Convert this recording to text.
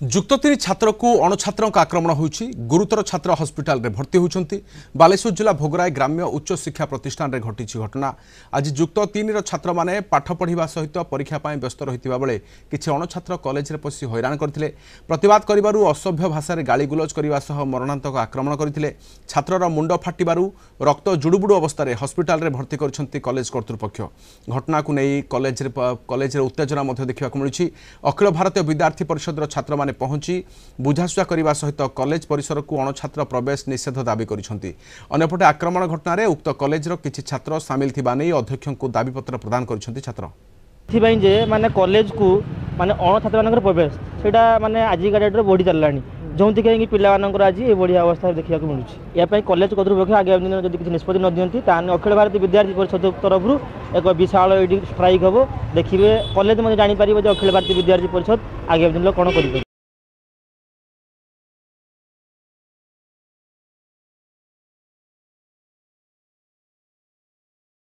जुक्त 3 छात्र को अणुछात्रों आक्रमण होइछि। गुरुतर छात्र हस्पिटाल रे भर्ती होइछन्ति। बालेश्वर जिला भोगराय ग्राम्य उच्च शिक्षा प्रतिष्ठान रे घटिछि घटना। आज जुक्त 3 रो छात्र माने पाठ पढ़िबा सहित परीक्षा पाए व्यस्त रहितिबा बेले किछि अणुछात्र कॉलेज रे पसी हैरान करथिले। प्रतिवाद करिबारु असभ्य भाषा रे गाली गुलज करिबा सह मरणांतक आक्रमण करथिले। छात्रर मुंड फाटिबारु रक्त जुडुबुडु अवस्था रे हस्पिटाल रे भर्ती करछन्ति कॉलेज कर्तृपक्ष। घटना को नै कॉलेज रे उत्तेजना मध्ये देखिबा को मिलुछि। अखिल भारतीय विद्यार्थी परिषद रो छात्र माने पहुंची बुझासुझा करने सहित कॉलेज परिसर को अणुछात्र प्रवेश निषेध दाबी करिसेंति। अन्यपटे आक्रमण घटना रे उक्त कॉलेज रो किछि छात्र शामिल थिबा नै अध्यक्ष को दाबीपत्र प्रदान करिसेंति। छात्र थिबाई जे माने कॉलेज को माने अणुछात्र मानकर प्रवेश सेटा माने आजि का डेट रे बढ़ी चललानी जोंति कहीं पिला मानकर आज ए बढ़िया अवस्था देखिया को मिलुछि। या पई कॉलेज कर्तृपक्ष आगे दिन जदि किछि निष्पत्ति न दियंती ताने अखिल भारतीय विद्यार्थी परिषद तरफ एक विशाल स्ट्राइक हबो। देखिबे कॉलेज मध्ये जानि परिबो जे अखिल भारतीय विद्यार्थी परिषद आगे दिन कोन करिबो।